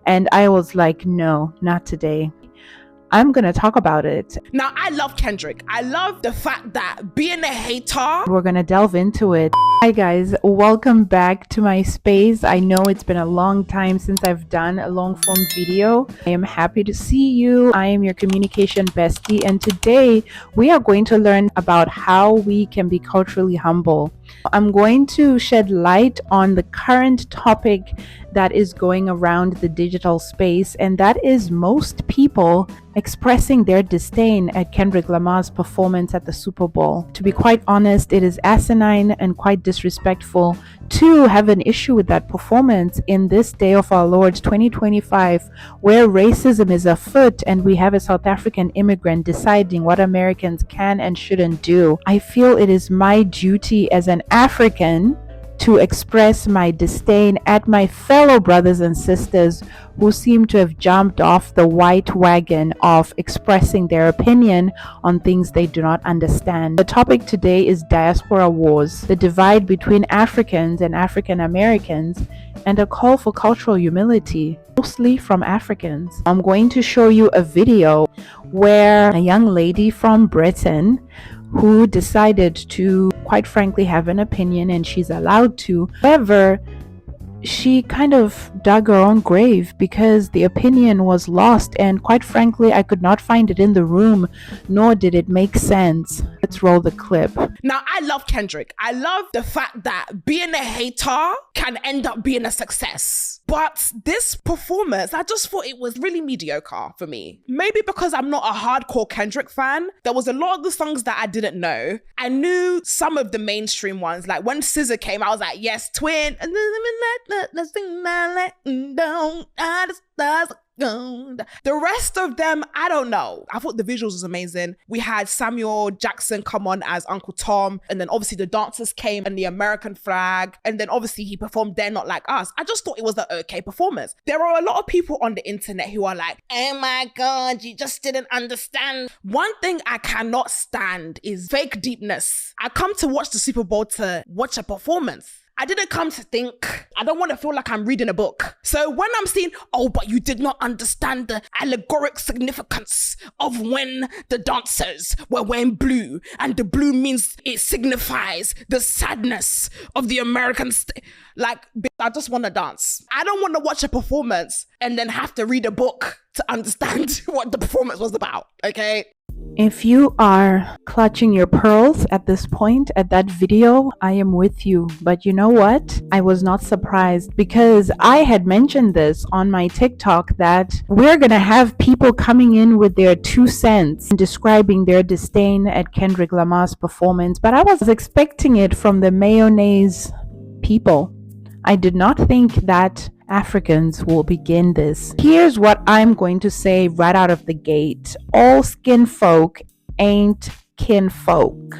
And I was like, no, not today. I'm going to talk about it. Now, I love Kendrick. I love the fact that being a hater... We're going to delve into it. Hi guys, welcome back to my space. I know it's been a long time since I've done a long form video. I am happy to see you. I am your communication bestie, and today we are going to learn about how we can be culturally humble. I'm going to shed light on the current topic that is going around the digital space, and that is most people expressing their disdain at Kendrick Lamar's performance at the Super Bowl. To be quite honest, it is asinine and quite disrespectful to have an issue with that performance in this day of our Lord 2025, where racism is afoot and we have a South African immigrant deciding what Americans can and shouldn't do. I feel it is my duty as an African to express my disdain at my fellow brothers and sisters who seem to have jumped off the white wagon of expressing their opinion on things they do not understand. The topic today is diaspora wars, the divide between Africans and African Americans, and a call for cultural humility, mostly from Africans. I'm going to show you a video where a young lady from Britain who decided to, quite frankly, have an opinion, and she's allowed to. However, she kind of dug her own grave because the opinion was lost, and quite frankly, I could not find it in the room, nor did it make sense. Let's roll the clip. Now, I love Kendrick. I love the fact that being a hater can end up being a success. But this performance, I just thought it was really mediocre for me. Maybe because I'm not a hardcore Kendrick fan. There was a lot of the songs that I didn't know. I knew some of the mainstream ones. Like when SZA came, I was like, yes, twin. And the rest of them, I don't know. I thought the visuals was amazing. We had Samuel Jackson come on as Uncle Tom, and then obviously the dancers came and the American flag, and then obviously he performed They're Not Like Us. I just thought it was an okay performance. There are a lot of people on the internet who are like, oh my God, you just didn't understand. One thing I cannot stand is fake deepness. I come to watch the Super Bowl to watch a performance. I didn't come to think. I don't want to feel like I'm reading a book. So when I'm seeing, oh, but you did not understand the allegoric significance of when the dancers were wearing blue, and the blue means it signifies the sadness of the American like, I just want to dance. I don't want to watch a performance and then have to read a book to understand what the performance was about, okay? If you are clutching your pearls at this point, at that video, I am with you. But you know what? I was not surprised because I had mentioned this on my TikTok that we're going to have people coming in with their 2 cents describing their disdain at Kendrick Lamar's performance. But I was expecting it from the mayonnaise people. I did not think that Africans will begin this. Here's what I'm going to say right out of the gate. All skin folk ain't kinfolk.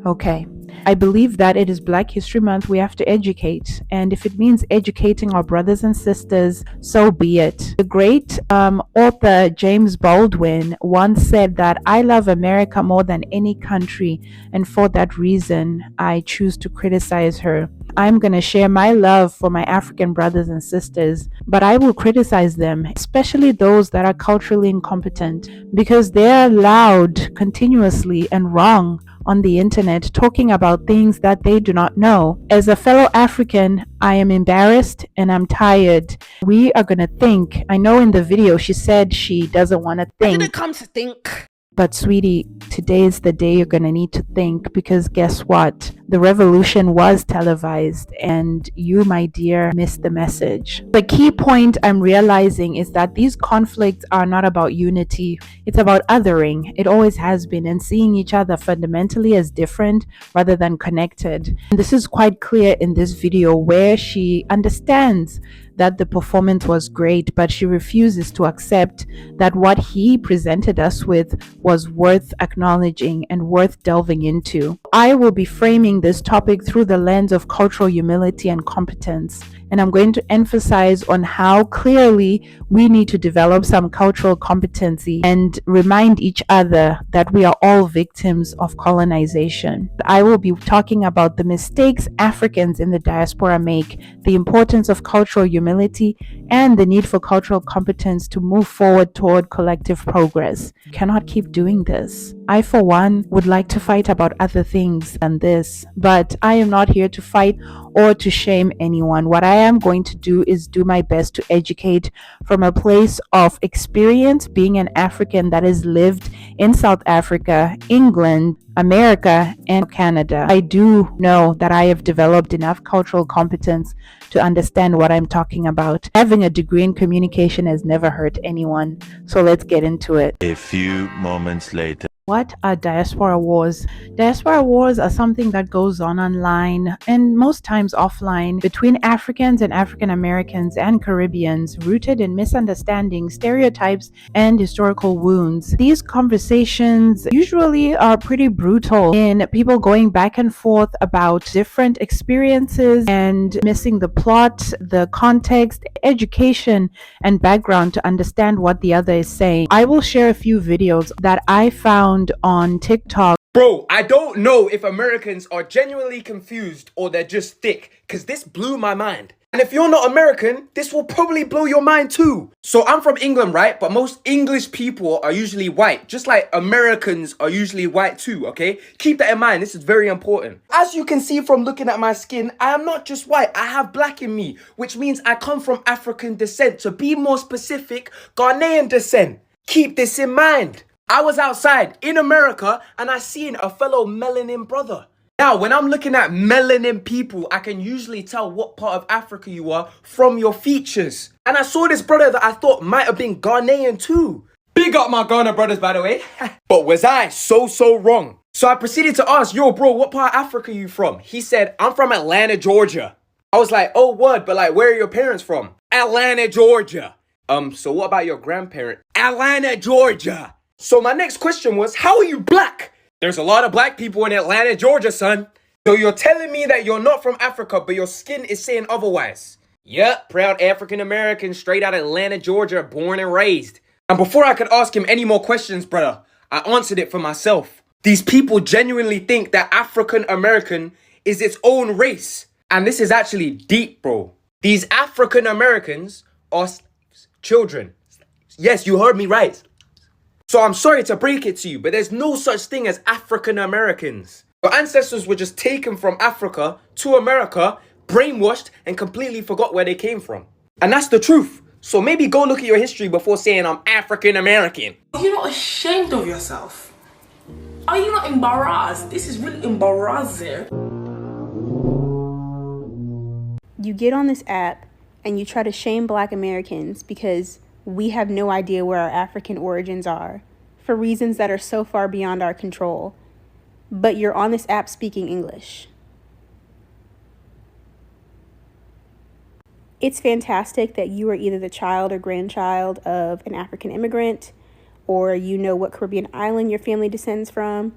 Okay. I believe that it is Black History Month. We have to educate. And if it means educating our brothers and sisters, so be it. The great author James Baldwin once said that I love America more than any country, and for that reason, I choose to criticize her. I'm going to share my love for my African brothers and sisters, but I will criticize them, especially those that are culturally incompetent, because they're loud continuously and wrong on the internet, talking about things that they do not know. As a fellow African, I am embarrassed and I'm tired. We are going to think. I know in the video she said she doesn't want to think. I didn't come to think. But sweetie, today is the day you're going to need to think, because guess what? The revolution was televised and you, my dear, missed the message. The key point I'm realizing is that these conflicts are not about unity. It's about othering. It always has been, and seeing each other fundamentally as different rather than connected. And this is quite clear in this video where she understands that the performance was great, but she refuses to accept that what he presented us with was worth acknowledging and worth delving into. I will be framing this topic through the lens of cultural humility and competence, and I'm going to emphasize on how clearly we need to develop some cultural competency and remind each other that we are all victims of colonization. I will be talking about the mistakes Africans in the diaspora make, the importance of cultural humility, humility, and the need for cultural competence to move forward toward collective progress. You cannot keep doing this. I, for one, would like to fight about other things than this, but I am not here to fight or to shame anyone. What I am going to do is do my best to educate from a place of experience, being an African that has lived in South Africa, England, America, and Canada. I do know that I have developed enough cultural competence to understand what I'm talking about. Having a degree in communication has never hurt anyone. So let's get into it. A few moments later. What are diaspora wars? Diaspora wars are something that goes on online and most times offline between Africans and African Americans and Caribbeans, rooted in misunderstandings, stereotypes, and historical wounds. These conversations usually are pretty brutal in people going back and forth about different experiences and missing the plot, the context, education, and background to understand what the other is saying. I will share a few videos that I found on TikTok. Bro, I don't know if Americans are genuinely confused or they're just thick, because this blew my mind. And if you're not American, this will probably blow your mind too. So I'm from England, right? But most English people are usually white, just like Americans are usually white too, okay? Keep that in mind, this is very important. As you can see from looking at my skin, I am not just white, I have black in me, which means I come from African descent. To be more specific, Ghanaian descent. Keep this in mind. I was outside in America and I seen a fellow melanin brother. Now, when I'm looking at melanin people, I can usually tell what part of Africa you are from your features. And I saw this brother that I thought might have been Ghanaian too. Big up my Ghana brothers, by the way. But was I so wrong? So I proceeded to ask, yo bro, what part of Africa you from? He said, I'm from Atlanta, Georgia. I was like, oh word, but like, where are your parents from? Atlanta, Georgia. So what about your grandparent? Atlanta, Georgia. So my next question was, how are you black? There's a lot of black people in Atlanta, Georgia, son. So you're telling me that you're not from Africa, but your skin is saying otherwise? Yep, proud African American, straight out of Atlanta, Georgia, born and raised. And before I could ask him any more questions, brother, I answered it for myself. These people genuinely think that African American is its own race. And this is actually deep, bro. These African Americans are children. Yes, you heard me right. So I'm sorry to break it to you, but there's no such thing as African Americans. Your ancestors were just taken from Africa to America, brainwashed, and completely forgot where they came from. And that's the truth. So maybe go look at your history before saying I'm African American. Are you not ashamed of yourself? Are you not embarrassed? This is really embarrassing. You get on this app and you try to shame Black Americans because we have no idea where our African origins are for reasons that are so far beyond our control. But you're on this app speaking English. It's fantastic that you are either the child or grandchild of an African immigrant, or you know what Caribbean island your family descends from.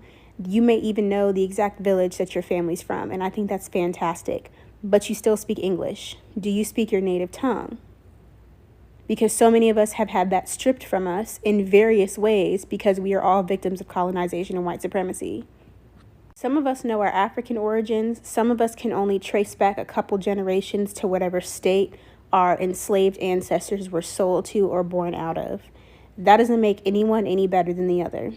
You may even know the exact village that your family's from, and I think that's fantastic. But you still speak English. Do you speak your native tongue? Because so many of us have had that stripped from us in various ways because we are all victims of colonization and white supremacy. Some of us know our African origins. Some of us can only trace back a couple generations to whatever state our enslaved ancestors were sold to or born out of. That doesn't make anyone any better than the other.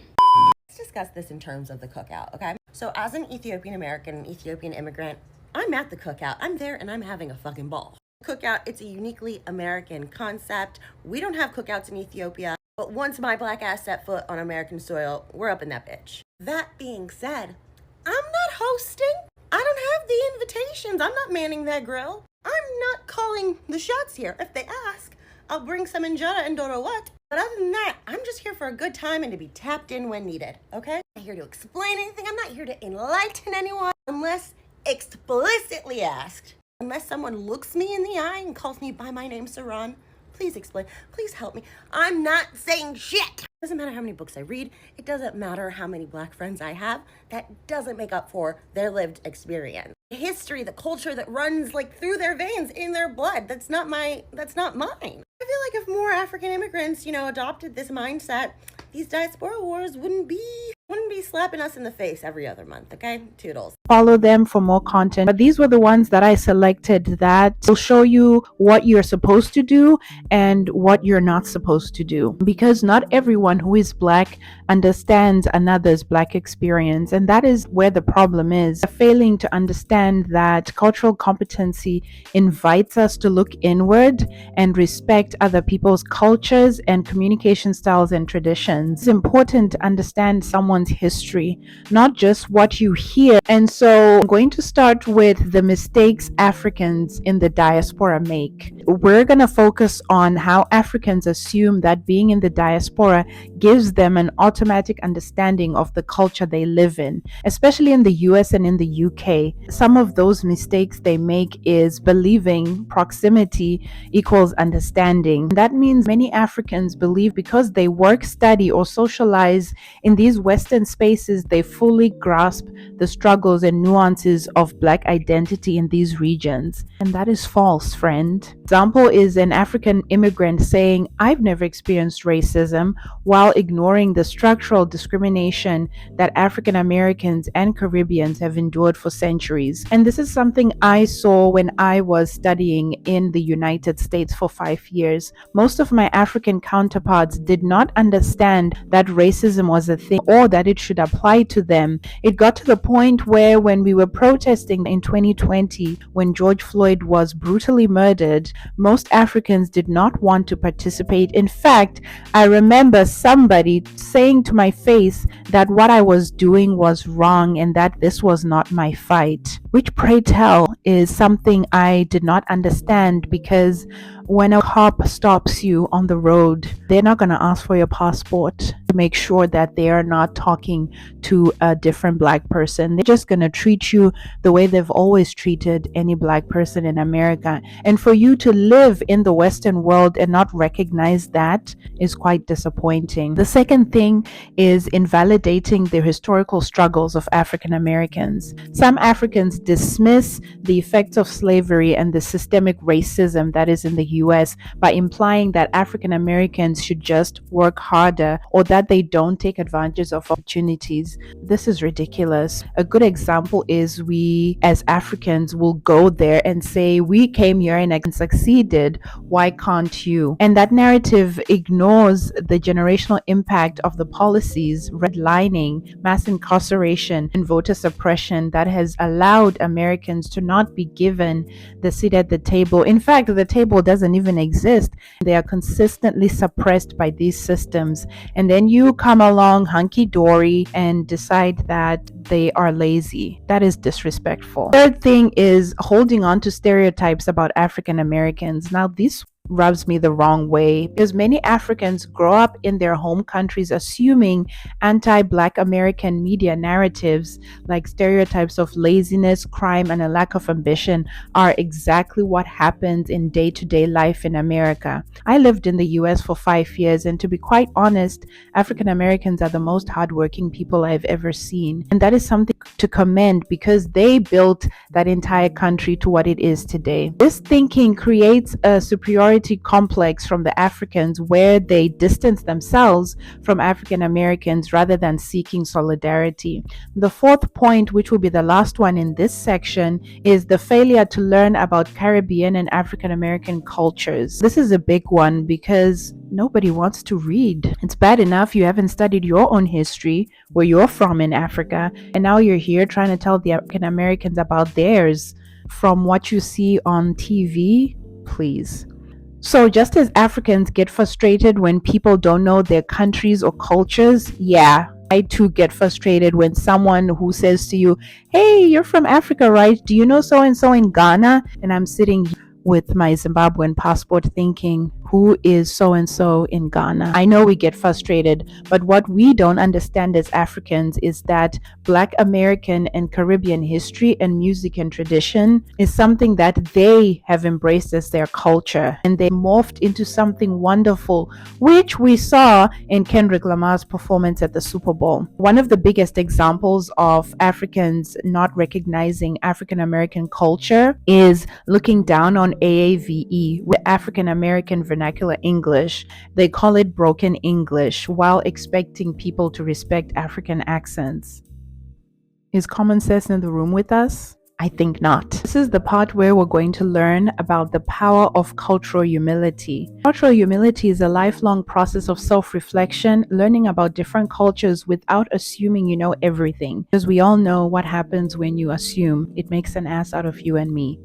Let's discuss this in terms of the cookout, okay? So as an Ethiopian American, Ethiopian immigrant, I'm at the cookout. I'm there and I'm having a fucking ball. Cookout, it's a uniquely American concept. We don't have cookouts in Ethiopia, but once my black ass set foot on American soil, we're up in that bitch. That being said, I'm not hosting. I don't have the invitations. I'm not manning that grill. I'm not calling the shots here. If they ask, I'll bring some injera and doro what. But other than that, I'm just here for a good time and to be tapped in when needed, okay? I'm not here to explain anything. I'm not here to enlighten anyone unless explicitly asked. Unless someone looks me in the eye and calls me by my name, Saran, please explain. Please help me. I'm not saying shit. It doesn't matter how many books I read. It doesn't matter how many black friends I have. That doesn't make up for their lived experience. The history, the culture that runs like through their veins, in their blood. That's not mine. I feel like if more African immigrants, adopted this mindset, these diaspora wars wouldn't be Wouldn't be slapping us in the face every other month, okay? Toodles. Follow them for more content. But these were the ones that I selected that will show you what you're supposed to do and what you're not supposed to do. Because not everyone who is Black understands another's Black experience. And that is where the problem is. Failing to understand that cultural competency invites us to look inward and respect other people's cultures and communication styles and traditions. It's important to understand someone's history, not just what you hear. And so I'm going to start with the mistakes Africans in the diaspora make. We're going to focus on how Africans assume that being in the diaspora gives them an automatic understanding of the culture they live in, especially in the US and in the UK. Some of those mistakes they make is believing proximity equals understanding. That means many Africans believe because they work, study, or socialize in these Western spaces, they fully grasp the struggles and nuances of Black identity in these regions. And that is false, friend. Example is an African immigrant saying, "I've never experienced racism," while ignoring the structural discrimination that African Americans and Caribbeans have endured for centuries. And this is something I saw when I was studying in the United States for 5 years. Most of my African counterparts did not understand that racism was a thing or that it should apply to them. It got to the point where when we were protesting in 2020, when George Floyd was brutally murdered, most Africans did not want to participate. In fact, I remember somebody saying to my face that what I was doing was wrong and that this was not my fight, which, pray tell, is something I did not understand, because when a cop stops you on the road, they're not going to ask for your passport to make sure that they are not talking to a different Black person. They're just going to treat you the way they've always treated any Black person in America. And for you to live in the Western world and not recognize that is quite disappointing. The second thing is invalidating the historical struggles of African Americans. Some Africans dismiss the effects of slavery and the systemic racism that is in the US by implying that African Americans should just work harder or that they don't take advantage of opportunities. This is ridiculous. A good example is we as Africans will go there and say, "We came here and succeeded. Why can't you?" And that narrative ignores the generational impact of the policies, redlining, mass incarceration, and voter suppression that has allowed Americans to not be given the seat at the table. In fact, the table doesn't even exist. They are consistently suppressed by these systems. And then you come along hunky-dory and decide that they are lazy. That is disrespectful. Third thing is holding on to stereotypes about African Americans. Now, this rubs me the wrong way, because many Africans grow up in their home countries assuming anti-Black American media narratives like stereotypes of laziness, crime, and a lack of ambition are exactly what happens in day-to-day life in America. I lived in the US for 5 years, and to be quite honest, African Americans are the most hardworking people I've ever seen. And that is something to commend, because they built that entire country to what it is today. This thinking creates a superiority complex from the Africans, where they distance themselves from African Americans rather than seeking solidarity. The fourth point, which will be the last one in this section, is the failure to learn about Caribbean and African American cultures. This is a big one because nobody wants to read. It's bad enough you haven't studied your own history, where you're from in Africa, and now you're here trying to tell the African Americans about theirs from what you see on TV. Please. So just as Africans get frustrated when people don't know their countries or cultures, yeah, I too get frustrated when someone who says to you, "Hey, you're from Africa, right? Do you know so-and-so in Ghana?" And I'm sitting with my Zimbabwean passport thinking, who is so-and-so in Ghana? I know we get frustrated, but what we don't understand as Africans is that Black American and Caribbean history and music and tradition is something that they have embraced as their culture, and they morphed into something wonderful, which we saw in Kendrick Lamar's performance at the Super Bowl. One of the biggest examples of Africans not recognizing African American culture is looking down on AAVE, with African American vernacular vernacular English. They call it broken English while expecting people to respect African accents. Is common sense in the room with us? I think not. This is the part where we're going to learn about the power of cultural humility. Cultural humility is a lifelong process of self-reflection, learning about different cultures without assuming you know everything. Because we all know what happens when you assume. It makes an ass out of you and me.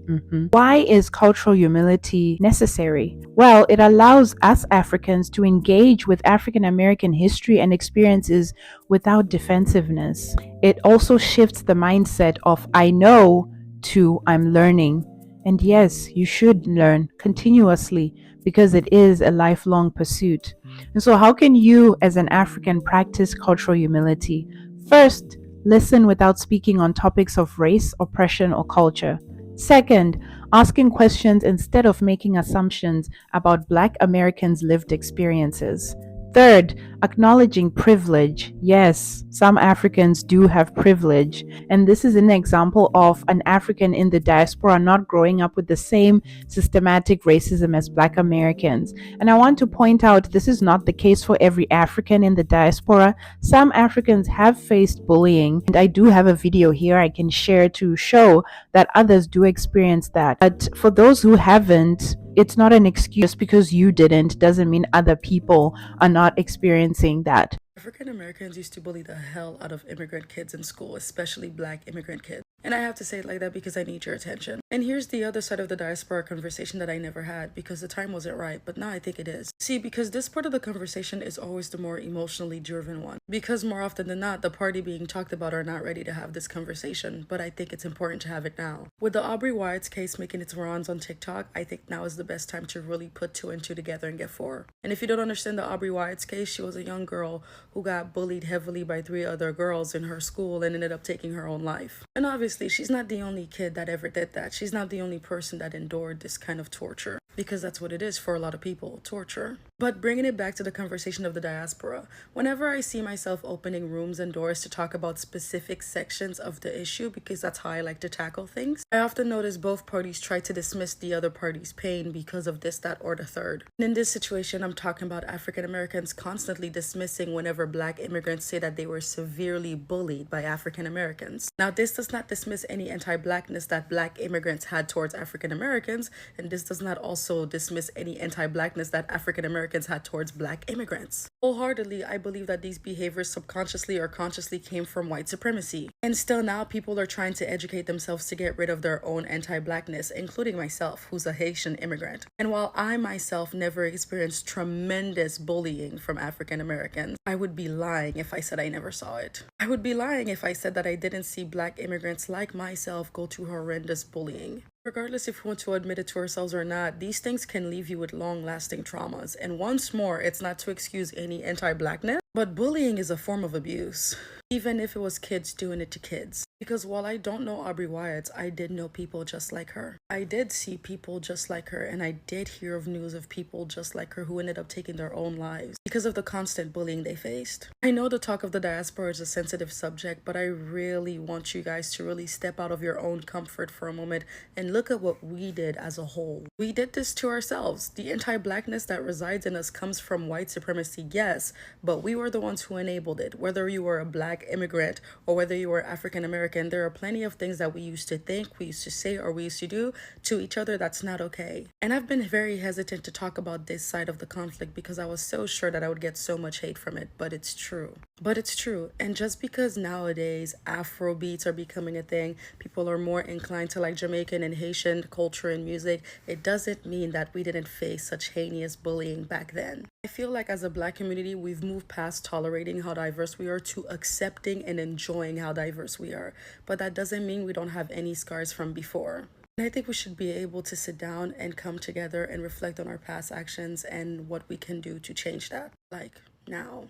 Why is cultural humility necessary? Well, it allows us Africans to engage with African American history and experiences without defensiveness. It also shifts the mindset of I know to I'm learning. And yes, you should learn continuously because it is a lifelong pursuit. And so, how can you, as an African, practice cultural humility? First, listen without speaking on topics of race, oppression, or culture. Second, asking questions instead of making assumptions about Black Americans' lived experiences. Third, acknowledging privilege. Yes, some Africans do have privilege. And this is an example of an African in the diaspora not growing up with the same systematic racism as Black Americans. And I want to point out this is not the case for every African in the diaspora. Some Africans have faced bullying. And I do have a video here I can share to show that others do experience that. But for those who haven't, it's not an excuse because you didn't, doesn't mean other people are not experiencing that. African Americans used to bully the hell out of immigrant kids in school, especially Black immigrant kids. And I have to say it like that because I need your attention. And here's the other side of the diaspora conversation that I never had because the time wasn't right, but now I think it is. See, because this part of the conversation is always the more emotionally driven one. Because more often than not, the party being talked about are not ready to have this conversation, but I think it's important to have it now. With the Aubrey Wyatt's case making its rounds on TikTok, I think now is the best time to really put 2 and 2 together and get 4. And if you don't understand the Aubrey Wyatt's case, she was a young girl who got bullied heavily by 3 other girls in her school and ended up taking her own life. And obviously, she's not the only kid that ever did that. She's not the only person that endured this kind of torture. Because that's what it is for a lot of people, torture. But bringing it back to the conversation of the diaspora, whenever I see myself opening rooms and doors to talk about specific sections of the issue, because that's how I like to tackle things, I often notice both parties try to dismiss the other party's pain because of this, that, or the third. And in this situation, I'm talking about African Americans constantly dismissing whenever Black immigrants say that they were severely bullied by African Americans. Now, this does not dismiss any anti-Blackness that Black immigrants had towards African Americans, and this does not also dismiss any anti-Blackness that African Americans had towards Black immigrants. Wholeheartedly, I believe that these behaviors subconsciously or consciously came from white supremacy. And still now, people are trying to educate themselves to get rid of their own anti-Blackness, including myself, who's a Haitian immigrant. And while I myself never experienced tremendous bullying from African Americans, I would be lying if I said I never saw it. I would be lying if I said that I didn't see Black immigrants like myself go through horrendous bullying. Regardless if we want to admit it to ourselves or not, these things can leave you with long-lasting traumas. And once more, it's not to excuse any anti-Blackness, but bullying is a form of abuse. Even if it was kids doing it to kids. Because while I don't know Aubrey Wyatt, I did know people just like her. I did see people just like her, and I did hear of news of people just like her who ended up taking their own lives because of the constant bullying they faced. I know the talk of the diaspora is a sensitive subject, but I really want you guys to really step out of your own comfort for a moment and look at what we did as a whole. We did this to ourselves. The anti-Blackness that resides in us comes from white supremacy, yes, but we were the ones who enabled it. Whether you were a Black immigrant or whether you were African American, there are plenty of things that we used to think, we used to say, or we used to do to each other that's not okay. And I've been very hesitant to talk about this side of the conflict because I was so sure that I would get so much hate from it, but it's true. But it's true. And just because nowadays Afro beats are becoming a thing, people are more inclined to like Jamaican and Haitian culture and music, it doesn't mean that we didn't face such heinous bullying back then. I feel like as a Black community, we've moved past tolerating how diverse we are to accepting and enjoying how diverse we are. But that doesn't mean we don't have any scars from before. And I think we should be able to sit down and come together and reflect on our past actions and what we can do to change that, like now.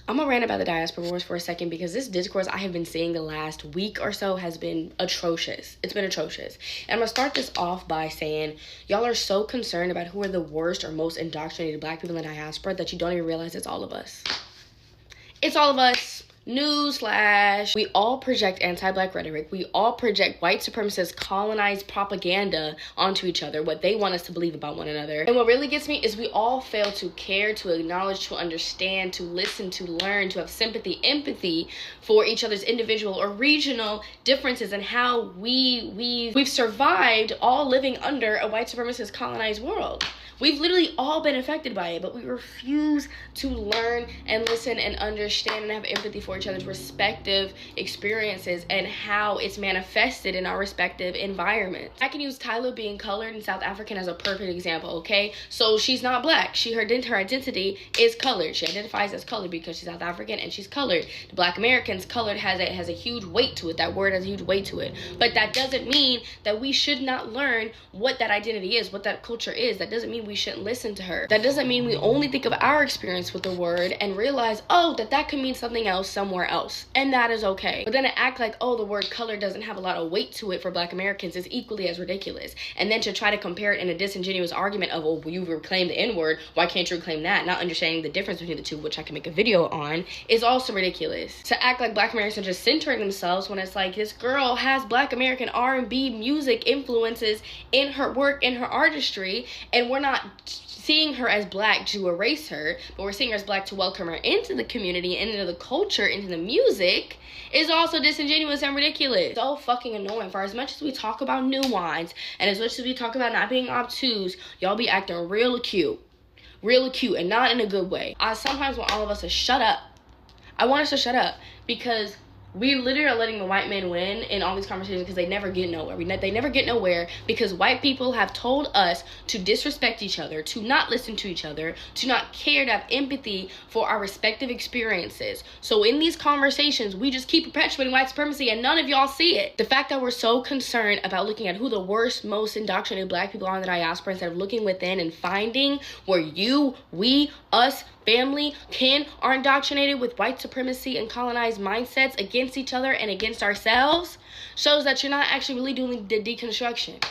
I'm gonna rant about the diaspora wars for a second because this discourse I have been seeing the last week or so has been atrocious. It's been atrocious. And I'm gonna start this off by saying y'all are so concerned about who are the worst or most indoctrinated Black people in the diaspora that you don't even realize it's all of us. It's all of us. Newsflash. We all project anti-black rhetoric. We all project white supremacist colonized propaganda onto each other, what they want us to believe about one another. And what really gets me is we all fail to care, to acknowledge, to understand, to listen, to learn, to have sympathy, empathy for each other's individual or regional differences and how we've survived all living under a white supremacist colonized world. We've literally all been affected by it, but we refuse to learn and listen and understand and have empathy for each other's respective experiences and how it's manifested in our respective environments. I can use Tyler being colored and South African as a perfect example, okay? So she's not black. Her identity is colored. She identifies as colored because she's South African and she's colored. The Black Americans, colored has a huge weight to it. That word has a huge weight to it. But that doesn't mean that we should not learn what that identity is, what that culture is. That doesn't mean we shouldn't listen to her. That doesn't mean we only think of our experience with the word and realize, oh, that could mean something else somewhere else. And that is okay. But then to act like, oh, the word color doesn't have a lot of weight to it for Black Americans is equally as ridiculous. And then to try to compare it in a disingenuous argument of, oh, you reclaim the N-word, why can't you reclaim that? Not understanding the difference between the two, which I can make a video on, is also ridiculous. To act like Black Americans are just centering themselves when it's like, this girl has Black American R&B music influences in her work, in her artistry, and we're not seeing her as Black to erase her, but we're seeing her as Black to welcome her into the community, into the culture, into the music, is also disingenuous and ridiculous. So fucking annoying. For as much as we talk about nuance, and as much as we talk about not being obtuse, y'all be acting real acute, and not in a good way. I sometimes want all of us to shut up. I want us to shut up, because we literally are letting the white men win in all these conversations because they never get nowhere. They never get nowhere because white people have told us to disrespect each other, to not listen to each other, to not care, to have empathy for our respective experiences. So in these conversations, we just keep perpetuating white supremacy and none of y'all see it. The fact that we're so concerned about looking at who the worst, most indoctrinated Black people are in the diaspora instead of looking within and finding where you, we, us, family, kin are indoctrinated with white supremacy and colonized mindsets against each other and against ourselves shows that you're not actually really doing the deconstruction.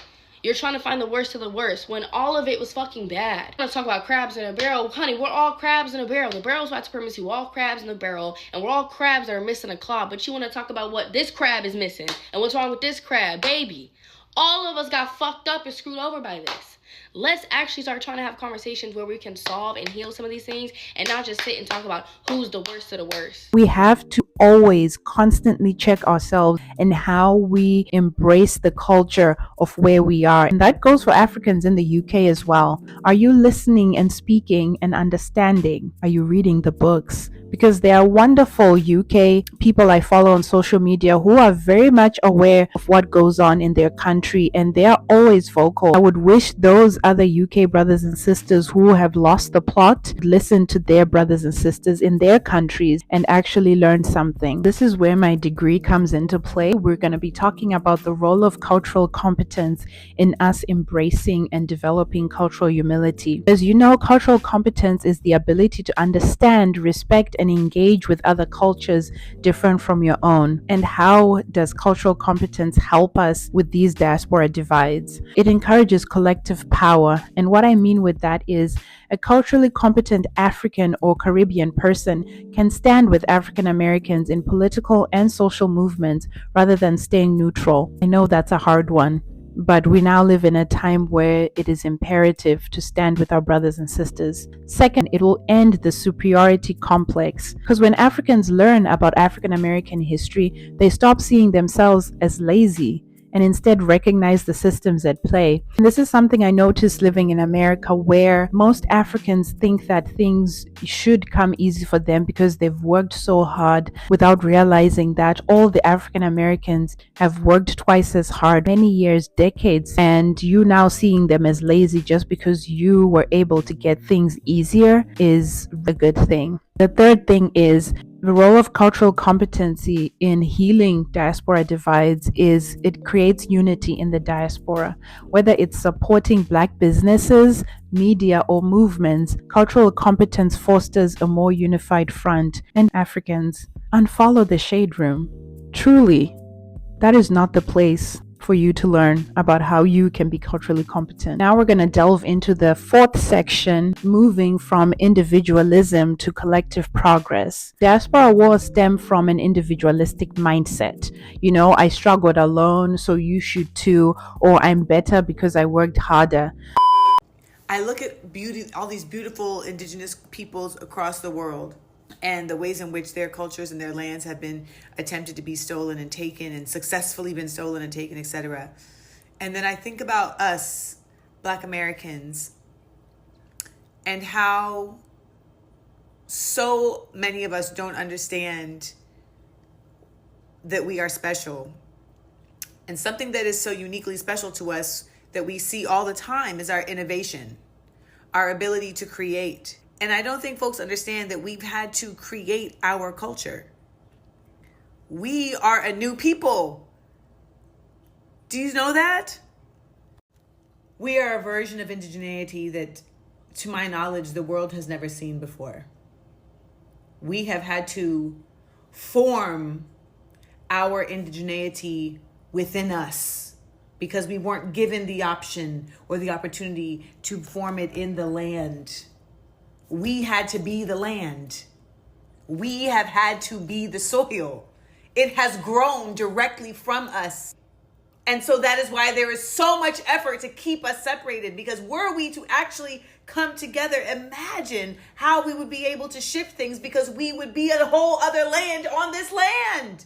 You're trying to find the worst of the worst when all of it was fucking bad. I'm gonna talk about crabs in a barrel. Honey, we're all crabs in a barrel. The barrel's white supremacy. We're all crabs in the barrel, and we're all crabs that are missing a claw. But you want to talk about what this crab is missing and what's wrong with this crab, baby. All of us got fucked up and screwed over by this. Let's actually start trying to have conversations where we can solve and heal some of these things and not just sit and talk about who's the worst of the worst. We have to always constantly check ourselves and how we embrace the culture of where we are. And that goes for Africans in the UK as well. Are you listening and speaking and understanding? Are you reading the books? Because there are wonderful UK people I follow on social media who are very much aware of what goes on in their country and they are always vocal. I would wish those other UK brothers and sisters who have lost the plot listen to their brothers and sisters in their countries and actually learn something. This is where my degree comes into play. We're going to be talking about the role of cultural competence in us embracing and developing cultural humility. As you know, cultural competence is the ability to understand, respect, and engage with other cultures different from your own. And how does cultural competence help us with these diaspora divides? It encourages collective power. And what I mean with that is a culturally competent African or Caribbean person can stand with African Americans in political and social movements rather than staying neutral. I know that's a hard one, but we now live in a time where it is imperative to stand with our brothers and sisters. Second, it will end the superiority complex, because when Africans learn about African American history, they stop seeing themselves as lazy and instead recognize the systems at play. And this is something I noticed living in America, where most Africans think that things should come easy for them because they've worked so hard, without realizing that all the African Americans have worked twice as hard, many years, decades, and you now seeing them as lazy just because you were able to get things easier is a good thing. The third thing is the role of cultural competency in healing diaspora divides is it creates unity in the diaspora. Whether it's supporting Black businesses, media, or movements, cultural competence fosters a more unified front. And Africans, unfollow the shade room. Truly, that is not the place for you to learn about how you can be culturally competent. Now we're going to delve into the fourth section, moving from individualism to collective progress. Diaspora wars stem from an individualistic mindset. I struggled alone, so you should too, or I'm better because I worked harder. I look at all these beautiful indigenous peoples across the world, and the ways in which their cultures and their lands have been attempted to be stolen and taken, and successfully been stolen and taken, etc. And then I think about us, Black Americans, and how so many of us don't understand that we are special. And something that is so uniquely special to us that we see all the time is our innovation, our ability to create. And I don't think folks understand that we've had to create our culture. We are a new people. Do you know that? We are a version of indigeneity that, to my knowledge, the world has never seen before. We have had to form our indigeneity within us because we weren't given the option or the opportunity to form it in the land. We had to be the land. We have had to be the soil. It has grown directly from us. And so that is why there is so much effort to keep us separated, because were we to actually come together, imagine how we would be able to shift things, because we would be a whole other land on this land.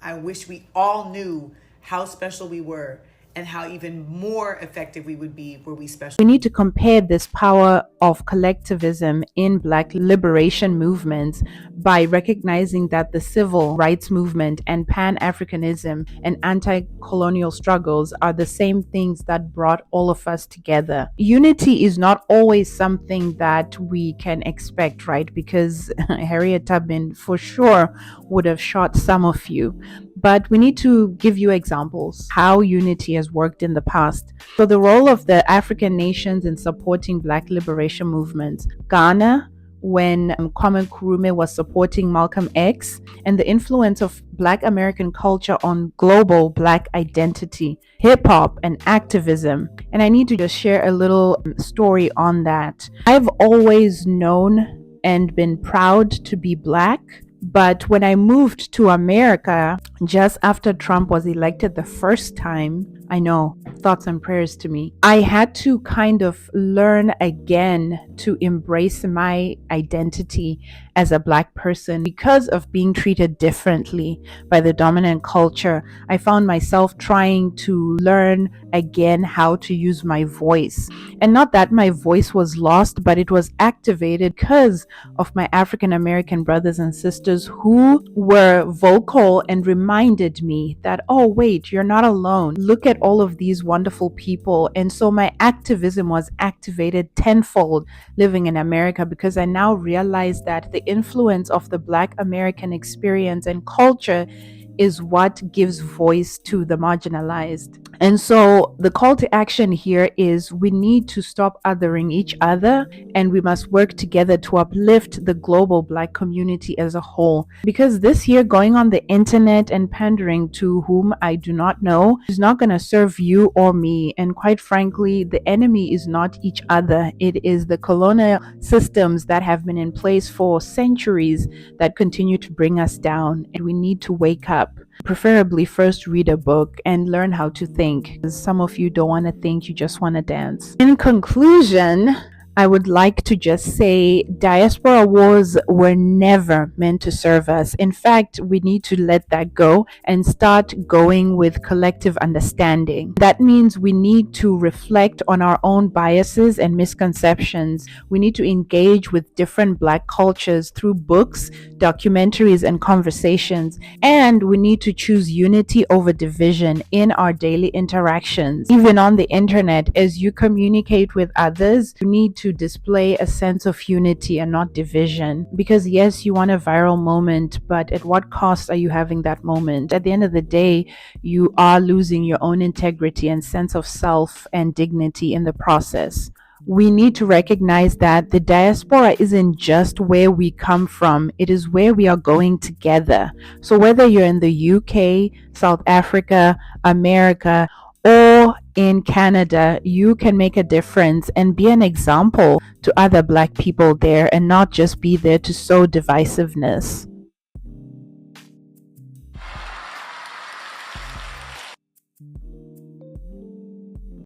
I wish we all knew how special we were and how even more effective we would be were we special. We need to compare this power of collectivism in Black liberation movements by recognizing that the civil rights movement and Pan-Africanism and anti-colonial struggles are the same things that brought all of us together. Unity is not always something that we can expect, right? Because Harriet Tubman for sure would have shot some of you. But we need to give you examples how unity has worked in the past. So the role of the African nations in supporting Black liberation movements. Ghana, when Kwame Nkrumah was supporting Malcolm X, and the influence of Black American culture on global Black identity, hip-hop, and activism. And I need to just share a little story on that. I've always known and been proud to be Black. But when I moved to America, just after Trump was elected the first time, I know, thoughts and prayers to me, I had to kind of learn again to embrace my identity as a Black person because of being treated differently by the dominant culture. I found myself trying to learn again how to use my voice. And not that my voice was lost, but it was activated because of my African American brothers and sisters who were vocal and reminded me that, oh, wait, you're not alone. Look at all of these wonderful people. And so my activism was activated tenfold living in America, because I now realize that the influence of the Black American experience and culture is what gives voice to the marginalized. And so the call to action here is we need to stop othering each other, and we must work together to uplift the global Black community as a whole. Because this here going on the internet and pandering to whom I do not know is not going to serve you or me. And quite frankly, the enemy is not each other. It is the colonial systems that have been in place for centuries that continue to bring us down. And we need to wake up. Preferably first read a book and learn how to think. Some of you don't want to think, you just want to dance. In conclusion, I would like to just say diaspora wars were never meant to serve us. In fact, we need to let that go and start going with collective understanding. That means we need to reflect on our own biases and misconceptions. We need to engage with different Black cultures through books, documentaries, and conversations. And we need to choose unity over division in our daily interactions. Even on the internet, as you communicate with others, you need to display a sense of unity and not division. Because yes, you want a viral moment, but at what cost are you having that moment? At the end of the day, you are losing your own integrity and sense of self and dignity in the process. we need to recognize that the diaspora isn't just where we come from, it is where we are going together. So whether you're in the UK, South Africa, America, or in Canada, you can make a difference and be an example to other Black people there and not just be there to sow divisiveness.